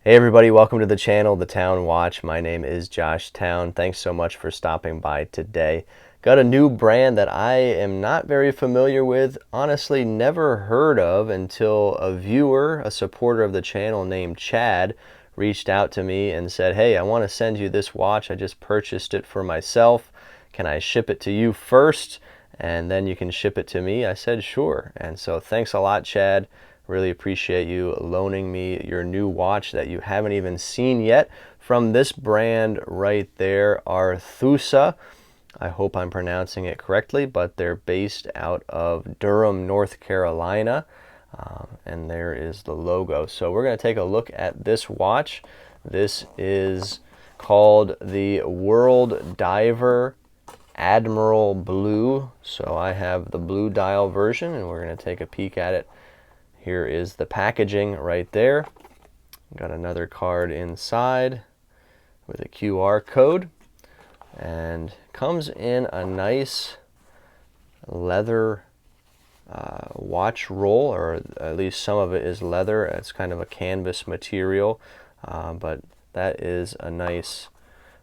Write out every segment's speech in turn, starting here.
Hey everybody, welcome to the channel, The Town Watch. My name is Josh Town. Thanks so much for stopping by today. Got a new brand that I am not very familiar with, honestly never heard of until a viewer, a supporter of the channel named Chad, reached out to me and said, hey, I want to send you this watch. I just purchased it for myself. Can I ship it to you first and then you can ship it to me? I said sure. And so thanks a lot, Chad. Really appreciate you loaning me your new watch that you haven't even seen yet from this brand right there, Arethusa. I hope I'm pronouncing it correctly, but they're based out of Durham, North Carolina. And there is the logo. So we're going to take a look at this watch. This is called the World Diver Admiral Blue. So I have the blue dial version, and we're going to take a peek at it. Here is the packaging right there. Got another card inside with a QR code, and comes in a nice leather watch roll, or at least some of it is leather. It's kind of a canvas material, but that is a nice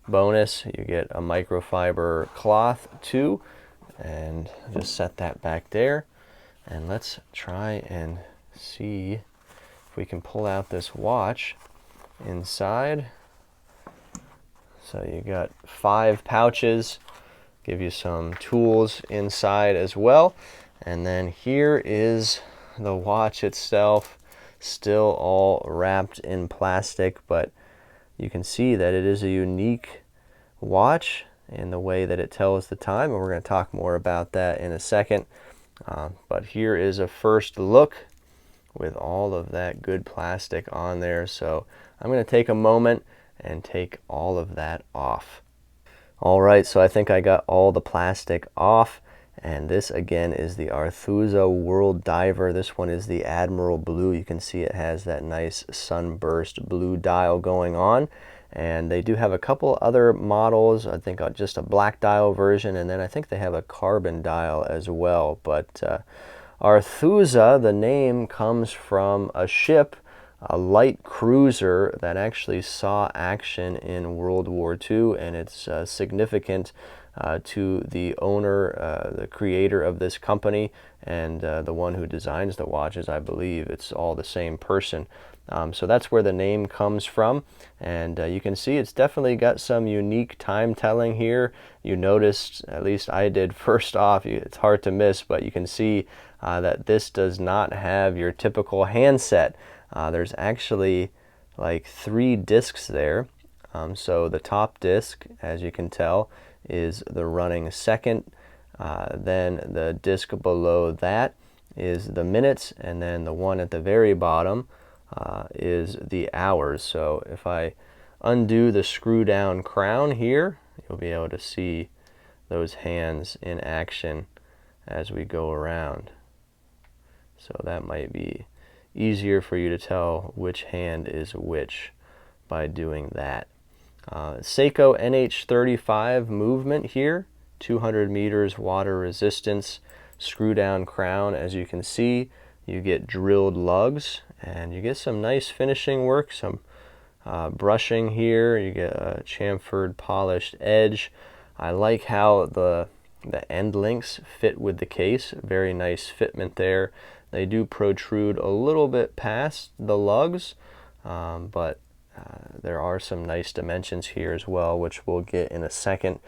bonus. You get a microfiber cloth too, and just set that back there. And let's try and see if we can pull out this watch inside. So you got 5 pouches, give you some tools inside as well. And then here is the watch itself, still all wrapped in plastic, but you can see that it is a unique watch in the way that it tells the time, and we're going to talk more about that in a second. But here is a first look with all of that good plastic on there. So I'm going to take a moment and take all of that off. All right, so I think I got all the plastic off, and this again is the Arethusa World Diver. This one is the Admiral Blue. You can see it has that nice sunburst blue dial going on, and they do have a couple other models. I think just a black dial version, and then I think they have a carbon dial as well. But Arethusa, the name comes from a ship, a light cruiser that actually saw action in World War II, and it's significant to the owner, the creator of this company, and the one who designs the watches. I believe it's all the same person. So that's where the name comes from, and you can see it's definitely got some unique time telling here. You noticed, at least I did, first off, it's hard to miss, but you can see that this does not have your typical handset. There's actually like 3 discs there. So the top disc, as you can tell, is the running second. Then the disc below that is the minutes, and then the one at the very bottom is the hours. So if I undo the screw down crown here, you'll be able to see those hands in action as we go around. So that might be easier for you to tell which hand is which by doing that. Seiko NH35 movement here, 200 meters water resistance, screw down crown. As you can see, you get drilled lugs, and you get some nice finishing work, some brushing here. You get a chamfered polished edge. I like how the end links fit with the case. Very nice fitment there. They do protrude a little bit past the lugs, but there are some nice dimensions here as well, which we'll get in a second.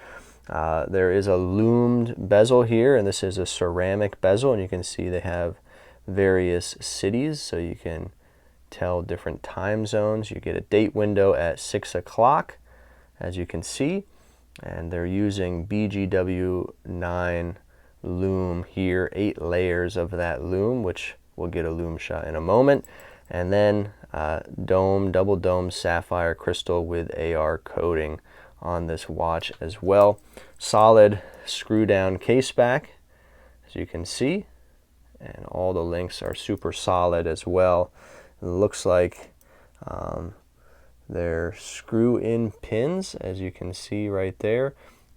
There is a loomed bezel here, and this is a ceramic bezel, and you can see they have various cities, so you can tell different time zones. You get a date window at 6 o'clock, as you can see, and they're using BGW9 loom here, 8 layers of that loom, which we'll get a loom shot in a moment, and then double dome sapphire crystal with AR coating on this watch as well. Solid screw down case back, as you can see, and all the links are super solid as well. It looks like they're screw in pins, as you can see right there,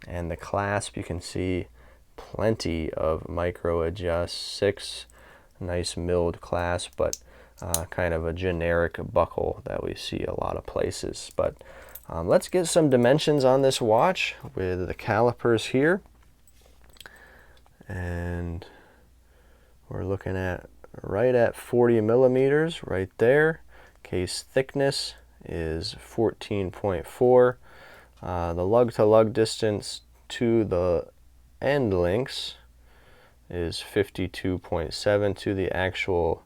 and the clasp, you can see plenty of micro adjust, 6 nice milled clasp, but kind of a generic buckle that we see a lot of places. But let's get some dimensions on this watch with the calipers here. And we're looking at right at 40 millimeters right there. Case thickness is 14.4. The lug to lug distance to the end links is 52.7. To the actual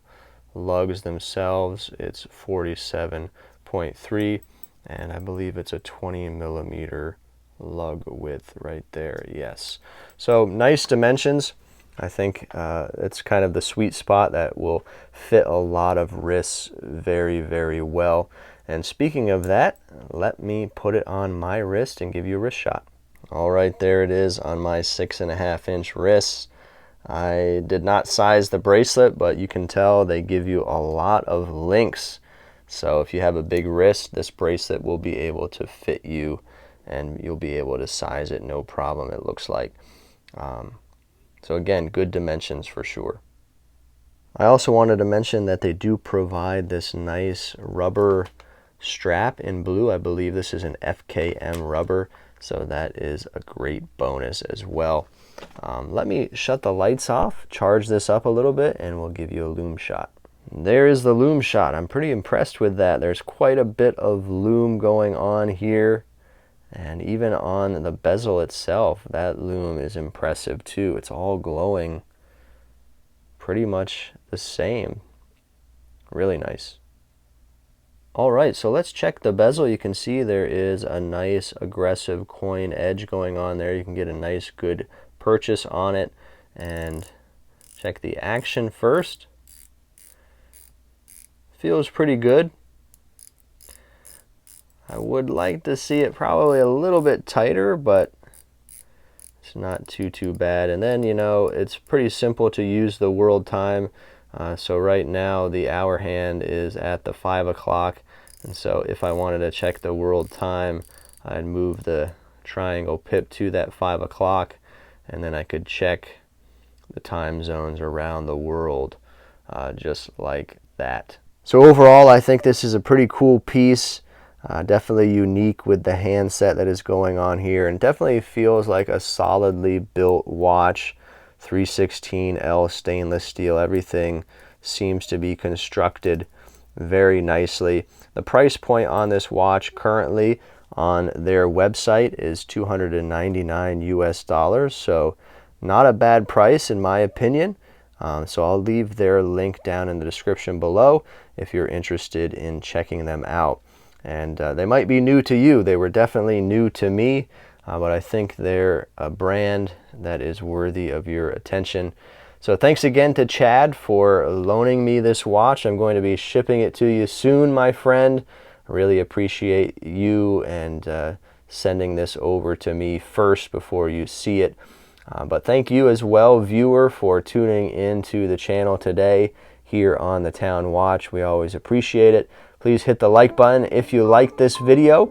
lugs themselves, it's 47.3, and I believe it's a 20 millimeter lug width right there. Yes, so nice dimensions. I think it's kind of the sweet spot that will fit a lot of wrists very, very well. And speaking of that, let me put it on my wrist and give you a wrist shot. All right, there it is on my 6.5-inch wrists. I did not size the bracelet, but you can tell they give you a lot of links. So if you have a big wrist, this bracelet will be able to fit you and you'll be able to size it no problem, it looks like. So again, good dimensions for sure. I also wanted to mention that they do provide this nice rubber strap in blue. I believe this is an FKM rubber, so that is a great bonus as well. Let me shut the lights off, charge this up a little bit, and we'll give you a lume shot. There is the lume shot. I'm pretty impressed with that. There's quite a bit of lume going on here. And even on the bezel itself, that lume is impressive too. It's all glowing pretty much the same. Really nice. All right, so let's check the bezel. You can see there is a nice aggressive coin edge going on there. You can get a nice good purchase on it. And check the action first. Feels pretty good. I would like to see it probably a little bit tighter, but it's not too bad. And then, you know, it's pretty simple to use the world time. So right now the hour hand is at the 5 o'clock. And so if I wanted to check the world time, I'd move the triangle pip to that 5 o'clock, and then I could check the time zones around the world just like that. So overall, I think this is a pretty cool piece. Definitely unique with the handset that is going on here, and definitely feels like a solidly built watch. 316L stainless steel, everything seems to be constructed very nicely. The price point on this watch currently on their website is $299 US, so not a bad price in my opinion. So I'll leave their link down in the description below if you're interested in checking them out. And they might be new to you. They were definitely new to me, but I think they're a brand that is worthy of your attention. So thanks again to Chad for loaning me this watch. I'm going to be shipping it to you soon, my friend. I really appreciate you and sending this over to me first before you see it. But thank you as well, viewer, for tuning into the channel today here on The Town Watch. We always appreciate it. Please hit the like button if you liked this video.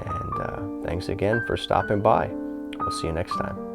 And thanks again for stopping by. We'll see you next time.